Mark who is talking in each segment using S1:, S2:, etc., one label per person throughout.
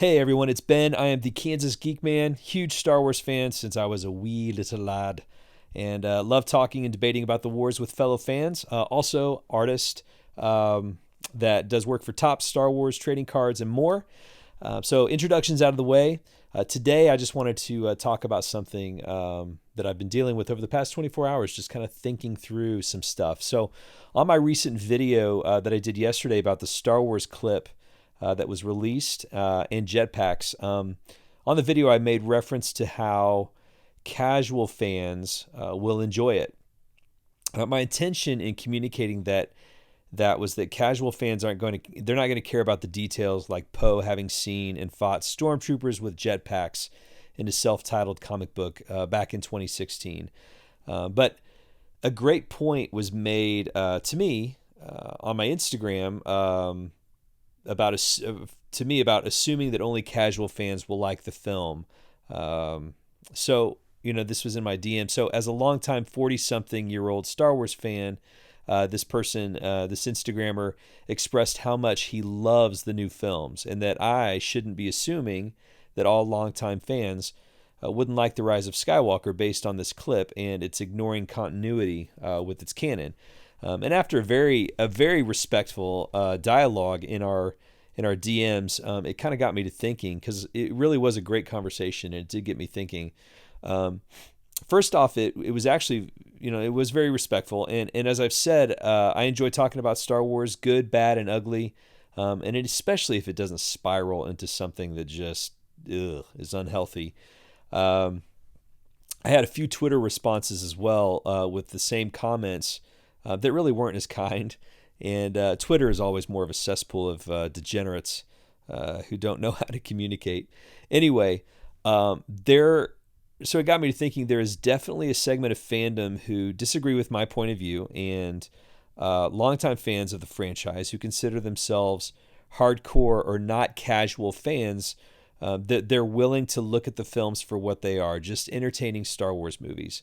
S1: Hey everyone, it's Ben. I am the Kansas Geek Man, huge Star Wars fan since I was a wee little lad, and love talking and debating about the wars with fellow fans. Also, artist that does work for Top Star Wars trading cards and more. So, introductions out of the way. Today, I just wanted to talk about something that I've been dealing with over the past 24 hours, just kind of thinking through some stuff. So, on my recent video that I did yesterday about the Star Wars clip that was released in jetpacks. On the video, I made reference to how casual fans will enjoy it. My intention in communicating that was that casual fans they're not going to care about the details, like Poe having seen and fought stormtroopers with jetpacks in a self-titled comic book back in 2016. But a great point was made to me on my Instagram about assuming that only casual fans will like the film. So this was in my DM. So as a longtime 40-something-year-old Star Wars fan, this Instagrammer expressed how much he loves the new films, and that I shouldn't be assuming that all longtime fans wouldn't like The Rise of Skywalker based on this clip, and it's ignoring continuity with its canon. And after a very respectful dialogue in our DMs, it kind of got me to thinking, because it really was a great conversation, and it did get me thinking. First off, it was actually, it was very respectful, and as I've said, I enjoy talking about Star Wars, good, bad, and ugly, and especially if it doesn't spiral into something that just is unhealthy. I had a few Twitter responses as well with the same comments that really weren't as kind. And Twitter is always more of a cesspool of degenerates who don't know how to communicate. Anyway, so it got me to thinking there is definitely a segment of fandom who disagree with my point of view, and longtime fans of the franchise who consider themselves hardcore or not casual fans, that they're willing to look at the films for what they are, just entertaining Star Wars movies.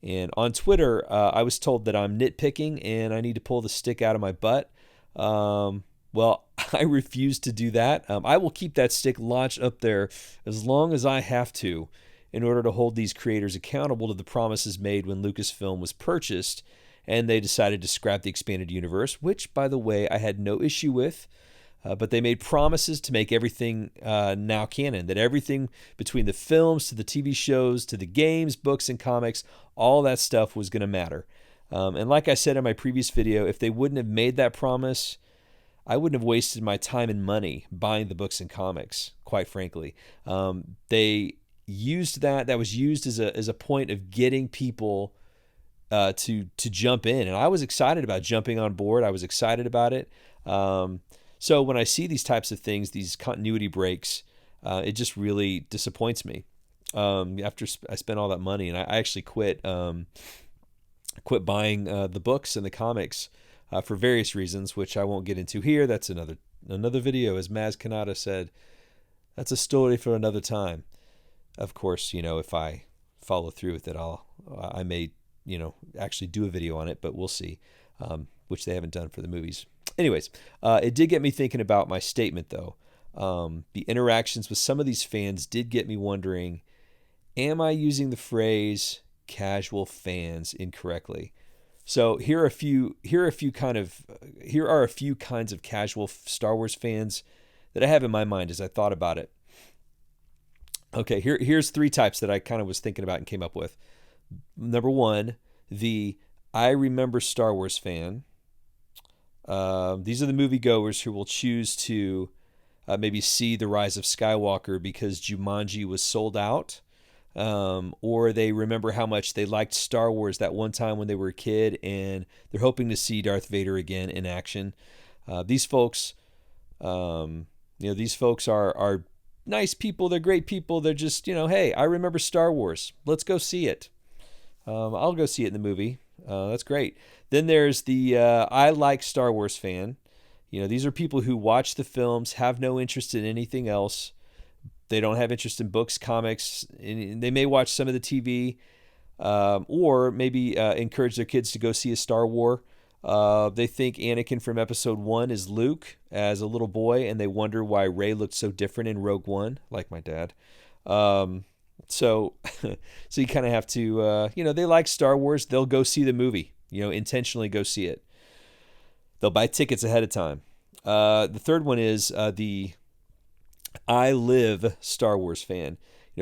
S1: And on Twitter, I was told that I'm nitpicking and I need to pull the stick out of my butt. Well, I refuse to do that. I will keep that stick launched up there as long as I have to, in order to hold these creators accountable to the promises made when Lucasfilm was purchased and they decided to scrap the expanded universe, which, by the way, I had no issue with. But they made promises to make everything now canon, that everything between the films to the TV shows to the games, books, and comics, all that stuff was going to matter. And like I said in my previous video, if they wouldn't have made that promise, I wouldn't have wasted my time and money buying the books and comics, quite frankly. They used that was used as a point of getting people to jump in. And I was excited about jumping on board. I was excited about it. So when I see these types of things, these continuity breaks, it just really disappoints me. After I spent all that money, and I actually quit buying the books and the comics for various reasons, which I won't get into here. That's another video, as Maz Kanata said. That's a story for another time. Of course, if I follow through with it, I may actually do a video on it, but we'll see, which they haven't done for the movies. Anyways, it did get me thinking about my statement, though. The interactions with some of these fans did get me wondering, am I using the phrase casual fans incorrectly? So here are a few kinds of casual Star Wars fans that I have in my mind as I thought about it. Okay, here's three types that I kind of was thinking about and came up with. Number one, the I remember Star Wars fan. These are the moviegoers who will choose to maybe see The Rise of Skywalker because Jumanji was sold out, or they remember how much they liked Star Wars that one time when they were a kid, and they're hoping to see Darth Vader again in action. These folks, these folks are nice people. They're great people. They're just, hey, I remember Star Wars. Let's go see it. I'll go see it in the movie. That's great. Then there's the I like Star Wars fan. These are people who watch the films, have no interest in anything else. They don't have interest in books, comics. And they may watch some of the TV, or maybe encourage their kids to go see a Star Wars They think Anakin from Episode 1 is Luke as a little boy, and they wonder why Rey looked so different in Rogue One, like my dad. So, so you kind of have to, they like Star Wars. They'll go see the movie, intentionally go see it. They'll buy tickets ahead of time. The third one is the I live Star Wars fan.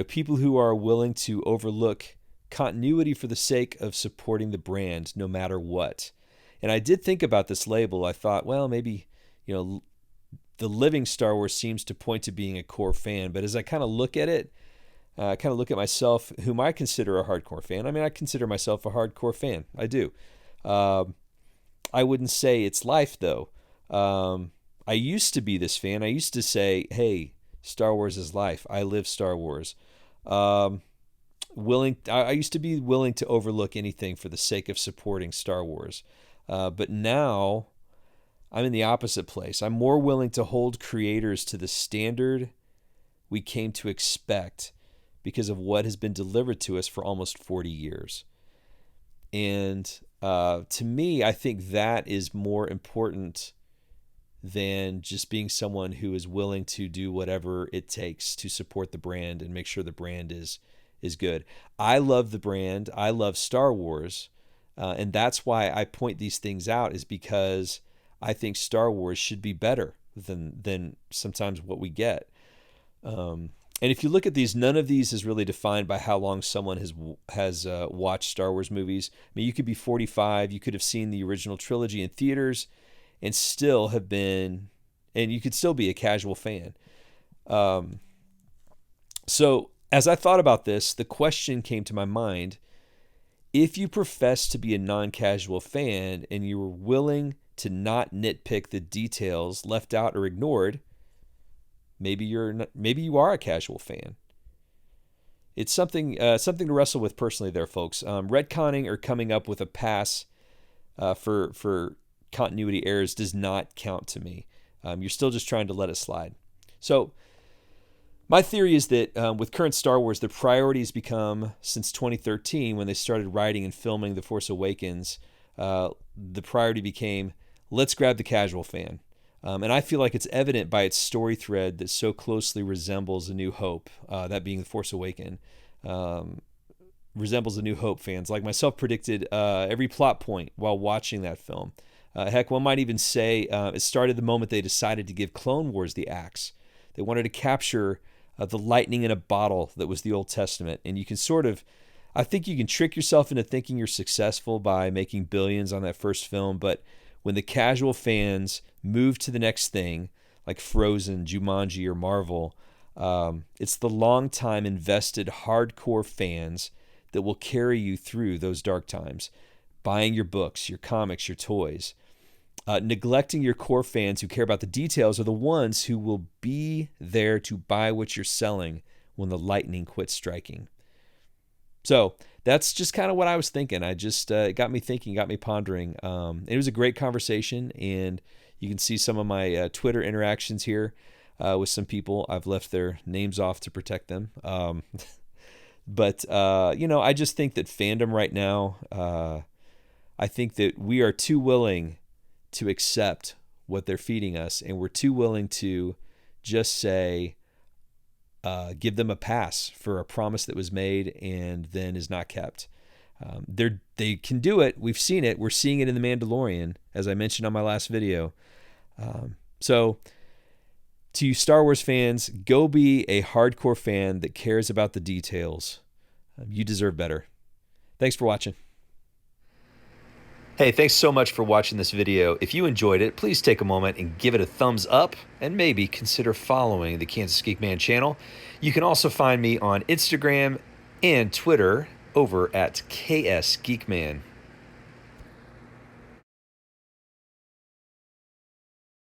S1: People who are willing to overlook continuity for the sake of supporting the brand no matter what. And I did think about this label. I thought, well, maybe, the living Star Wars seems to point to being a core fan. But as I kind of look at it, I kind of look at myself, whom I consider a hardcore fan. I mean, I consider myself a hardcore fan. I do. I wouldn't say it's life, though. I used to be this fan. I used to say, hey, Star Wars is life. I live Star Wars. I used to be willing to overlook anything for the sake of supporting Star Wars. But now I'm in the opposite place. I'm more willing to hold creators to the standard we came to expect because of what has been delivered to us for almost 40 years. And to me, I think that is more important than just being someone who is willing to do whatever it takes to support the brand and make sure the brand is good. I love the brand. I love Star Wars. And that's why I point these things out, is because I think Star Wars should be better than sometimes what we get. And if you look at these, none of these is really defined by how long someone has watched Star Wars movies. I mean, you could be 45, you could have seen the original trilogy in theaters, and still have been, and you could still be a casual fan. So as I thought about this, the question came to my mind: if you profess to be a non-casual fan and you were willing to not nitpick the details left out or ignored, maybe you are a casual fan. It's something to wrestle with personally there, folks. Retconning or coming up with a pass for continuity errors does not count to me. You're still just trying to let it slide. So my theory is that with current Star Wars, the priority has become, since 2013, when they started writing and filming The Force Awakens, the priority became, let's grab the casual fan. And I feel like it's evident by its story thread that so closely resembles A New Hope, that being The Force Awakens, resembles A New Hope fans. Like myself predicted every plot point while watching that film. Heck, one might even say it started the moment they decided to give Clone Wars the axe. They wanted to capture the lightning in a bottle that was the Old Testament. And you can I think you can trick yourself into thinking you're successful by making billions on that first film, but when the casual fans move to the next thing, like Frozen, Jumanji, or Marvel, it's the long-time invested hardcore fans that will carry you through those dark times, buying your books, your comics, your toys. Neglecting your core fans who care about the details are the ones who will be there to buy what you're selling when the lightning quits striking. So that's just kind of what I was thinking. It got me thinking, got me pondering. It was a great conversation, and you can see some of my Twitter interactions here with some people. I've left their names off to protect them. But I just think that fandom right now, I think that we are too willing to accept what they're feeding us, and we're too willing to just say, give them a pass for a promise that was made and then is not kept. They can do it. We've seen it. We're seeing it in The Mandalorian, as I mentioned on my last video. So to you Star Wars fans, go be a hardcore fan that cares about the details. You deserve better. Thanks for watching. Hey, thanks so much for watching this video. If you enjoyed it, please take a moment and give it a thumbs up, and maybe consider following the Kansas Geek Man channel. You can also find me on Instagram and Twitter over at KS Geek Man.